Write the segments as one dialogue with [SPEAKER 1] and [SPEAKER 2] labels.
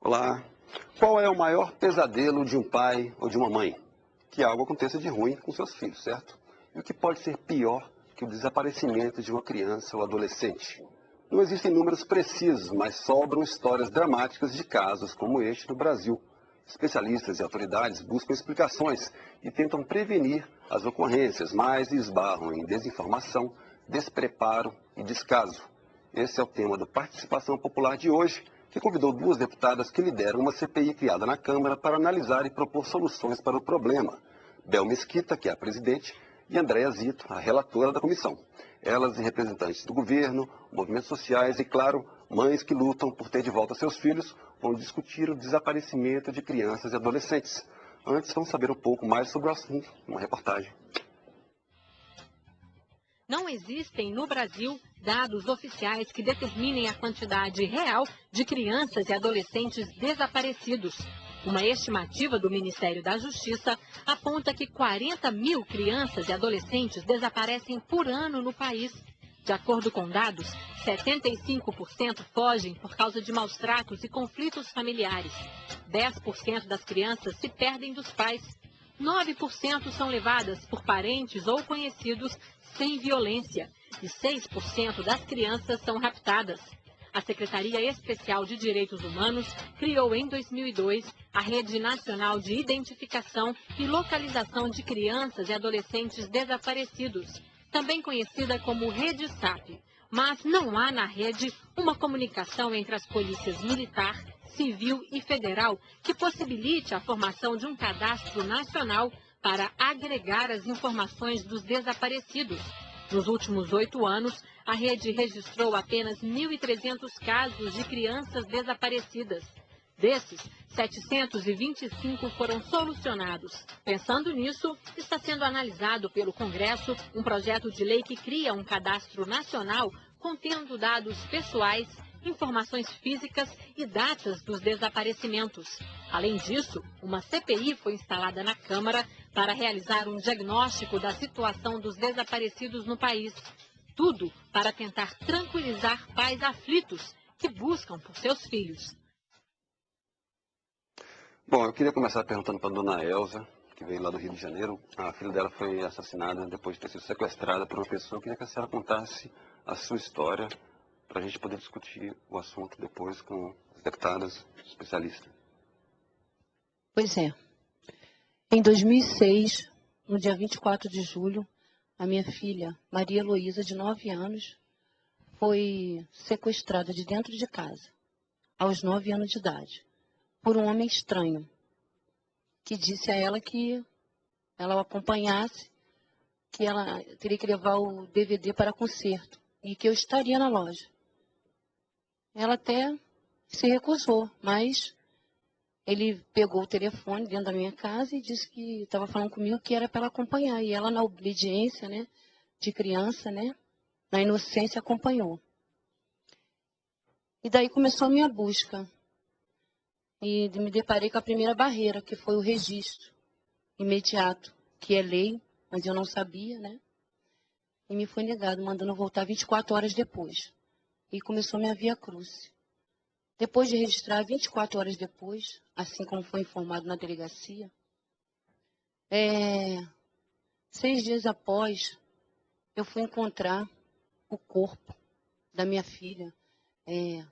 [SPEAKER 1] Olá. Qual é o maior pesadelo de um pai ou de uma mãe? Que algo aconteça de ruim com seus filhos, certo? E o que pode ser pior que o desaparecimento de uma criança ou adolescente? Não existem números precisos, mas sobram histórias dramáticas de casos como este no Brasil. Especialistas e autoridades buscam explicações e tentam prevenir as ocorrências, mas esbarram em desinformação, despreparo e descaso. Esse é o tema do Participação Popular de hoje, que convidou duas deputadas que lideram uma CPI criada na Câmara para analisar e propor soluções para o problema. Bel Mesquita, que é a presidente, e Andréa Zito, a relatora da comissão. Elas e representantes do governo, movimentos sociais e, claro, mães que lutam por ter de volta seus filhos, vão discutir o desaparecimento de crianças e adolescentes. Antes, vamos saber um pouco mais sobre o assunto, numa reportagem.
[SPEAKER 2] Não existem no Brasil dados oficiais que determinem a quantidade real de crianças e adolescentes desaparecidos. Uma estimativa do Ministério da Justiça aponta que 40 mil crianças e adolescentes desaparecem por ano no país. De acordo com dados, 75% fogem por causa de maus tratos e conflitos familiares. 10% das crianças se perdem dos pais. 9% são levadas por parentes ou conhecidos sem violência e 6% das crianças são raptadas. A Secretaria Especial de Direitos Humanos criou em 2002 a Rede Nacional de Identificação e Localização de Crianças e Adolescentes Desaparecidos, também conhecida como Rede SAP. Mas não há na rede uma comunicação entre as polícias militar, civil e federal que possibilite a formação de um cadastro nacional para agregar as informações dos desaparecidos. Nos últimos 8 anos, a rede registrou apenas 1.300 casos de crianças desaparecidas. Desses, 725 foram solucionados. Pensando nisso, está sendo analisado pelo Congresso um projeto de lei que cria um cadastro nacional contendo dados pessoais, informações físicas e datas dos desaparecimentos. Além disso, uma CPI foi instalada na Câmara para realizar um diagnóstico da situação dos desaparecidos no país. Tudo para tentar tranquilizar pais aflitos que buscam por seus filhos.
[SPEAKER 1] Bom, eu queria começar perguntando para a dona Elza, que veio lá do Rio de Janeiro. A filha dela foi assassinada depois de ter sido sequestrada por uma pessoa. Eu queria que a senhora contasse a sua história para a gente poder discutir o assunto depois com as deputadas especialistas.
[SPEAKER 3] Pois é. Em 2006, no dia 24 de julho, a minha filha, Maria Heloísa, de 9 anos, foi sequestrada de dentro de casa, aos 9 anos de idade, por um homem estranho, que disse a ela que ela o acompanhasse, que ela teria que levar o DVD para conserto e que eu estaria na loja. Ela até se recusou, mas ele pegou o telefone dentro da minha casa e disse que estava falando comigo que era para ela acompanhar. E ela, na obediência, né, de criança, né, na inocência, acompanhou. E daí começou a minha busca. E me deparei com a primeira barreira, que foi o registro imediato, que é lei, mas eu não sabia, né? E me foi negado, mandando eu voltar 24 horas depois. E começou minha via crucis. Depois de registrar 24 horas depois, assim como foi informado na delegacia, 6 dias após, eu fui encontrar o corpo da minha filha em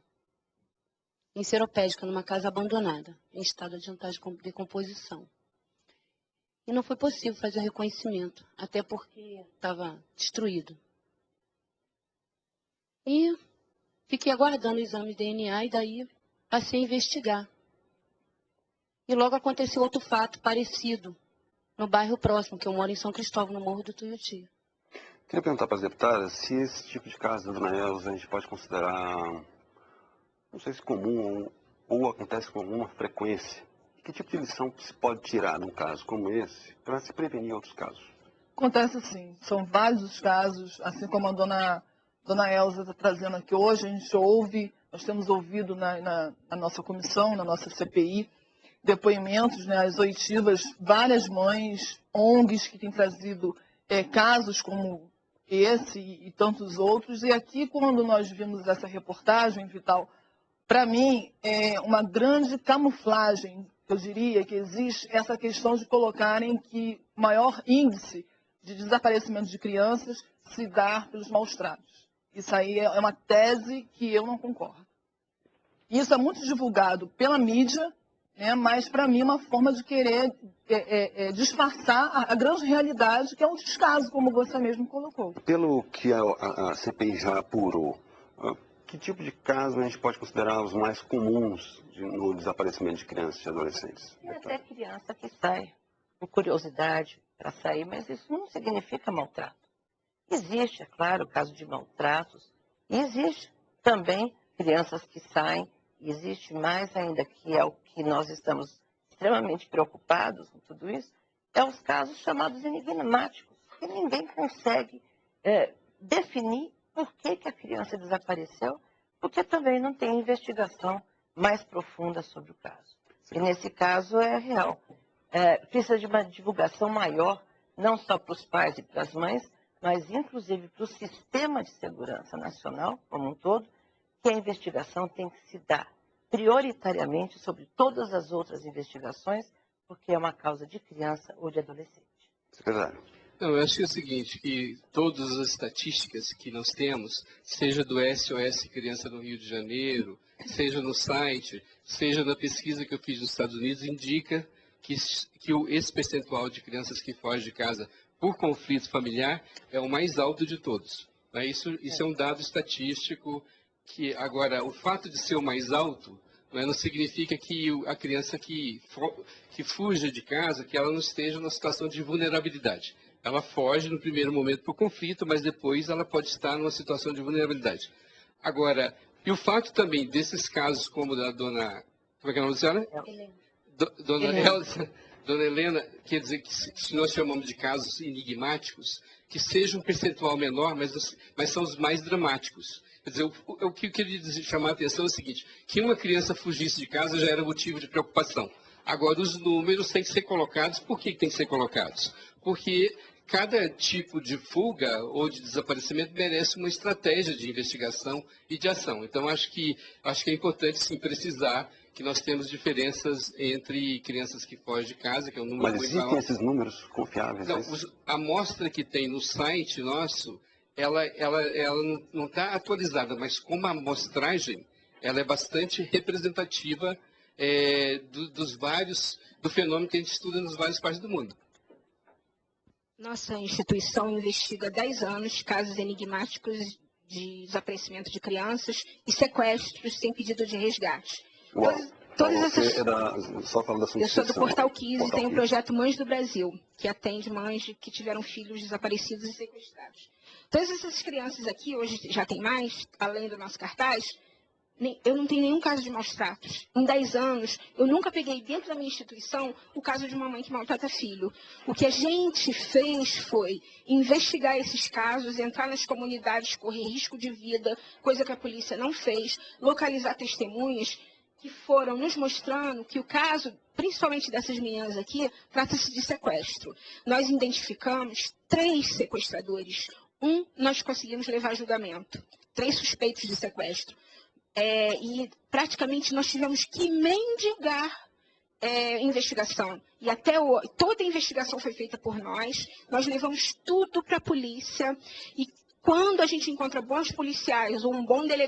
[SPEAKER 3] Seropédica, numa casa abandonada, em estado adiantado de decomposição. E não foi possível fazer o reconhecimento, até porque estava destruído. E fiquei aguardando o exame de DNA e daí passei a investigar. E logo aconteceu outro fato parecido, no bairro próximo, que eu moro em São Cristóvão, no Morro do Tuiuti.
[SPEAKER 1] Queria perguntar para as deputadas se esse tipo de caso da dona Elza a gente pode considerar, não sei se comum ou acontece com alguma frequência. Que tipo de lição se pode tirar num caso como esse para se prevenir outros casos?
[SPEAKER 4] Acontece sim, são vários os casos, assim como a dona Elza está trazendo aqui hoje, a gente ouve, nós temos ouvido na nossa comissão, na nossa CPI, depoimentos, né, as oitivas, várias mães, ONGs que têm trazido casos como esse e tantos outros. E aqui, quando nós vimos essa reportagem, Vital, para mim, é uma grande camuflagem, eu diria, que existe essa questão de colocarem que o maior índice de desaparecimento de crianças se dá pelos maus tratos. Isso aí é uma tese que eu não concordo. Isso é muito divulgado pela mídia, né, mas, para mim, é uma forma de querer disfarçar a grande realidade, que é um descaso, como você mesmo colocou.
[SPEAKER 1] Pelo que a CPI já apurou, que tipo de casos a gente pode considerar os mais comuns no desaparecimento de crianças e adolescentes?
[SPEAKER 5] Tem até criança que sai por curiosidade para sair, mas isso não significa maltrato. Existe, é claro, o caso de maltratos, e existe também crianças que saem, e existe mais ainda, que é o que nós estamos extremamente preocupados com tudo isso, é os casos chamados enigmáticos, que ninguém consegue definir por que a criança desapareceu, porque também não tem investigação mais profunda sobre o caso. E nesse caso é real. Precisa de uma divulgação maior, não só para os pais e para as mães, mas inclusive para o sistema de segurança nacional como um todo, que a investigação tem que se dar prioritariamente sobre todas as outras investigações, porque é uma causa de criança ou de adolescente.
[SPEAKER 1] Secretário.
[SPEAKER 6] Não, eu acho que é o seguinte, que todas as estatísticas que nós temos, seja do SOS Criança no Rio de Janeiro, seja no site, seja na pesquisa que eu fiz nos Estados Unidos, indica que esse percentual de crianças que fogem de casa por conflito familiar é o mais alto de todos. Isso é um dado estatístico que, agora, o fato de ser o mais alto não significa que a criança que fuja de casa, que ela não esteja numa situação de vulnerabilidade. Ela foge no primeiro momento por conflito, mas depois ela pode estar numa situação de vulnerabilidade. Agora, e o fato também desses casos como da dona... Como é que é o nome da senhora? Dona Elza. Dona Helena, quer dizer que se nós chamamos de casos enigmáticos, que seja um percentual menor, mas são os mais dramáticos. Quer dizer, o que eu queria chamar a atenção é o seguinte, que uma criança fugisse de casa já era motivo de preocupação. Agora, os números têm que ser colocados. Por que tem que ser colocados? Porque cada tipo de fuga ou de desaparecimento merece uma estratégia de investigação e de ação. Então, acho que é importante, sim, precisar que nós temos diferenças entre crianças que fogem de casa, que é um número
[SPEAKER 1] muito maior. Mas existem esses números confiáveis?
[SPEAKER 6] Não, a amostra que tem no site nosso, ela não está atualizada, mas como a amostragem, ela é bastante representativa do fenômeno que a gente estuda nas várias partes do mundo.
[SPEAKER 7] Nossa instituição investiga há 10 anos casos enigmáticos de desaparecimento de crianças e sequestros sem pedido de resgate. Todas essas...
[SPEAKER 1] Só falando da sua
[SPEAKER 7] Eu sou do Portal 15 e tenho o
[SPEAKER 1] Kids.
[SPEAKER 7] projeto Mães do Brasil, que atende mães que tiveram filhos desaparecidos e sequestrados. Todas essas crianças aqui, hoje já tem mais, além do nosso cartaz, eu não tenho nenhum caso de maus tratos. Em 10 anos, eu nunca peguei dentro da minha instituição o caso de uma mãe que maltrata filho. O que a gente fez foi investigar esses casos, entrar nas comunidades, correr risco de vida, coisa que a polícia não fez, localizar testemunhas que foram nos mostrando que o caso, principalmente dessas meninas aqui, trata-se de sequestro. Nós identificamos 3 sequestradores. Nós conseguimos levar a julgamento. 3 suspeitos de sequestro. E praticamente nós tivemos que mendigar investigação. E toda a investigação foi feita por nós. Nós levamos tudo para a polícia. E quando a gente encontra bons policiais ou um bom delegado,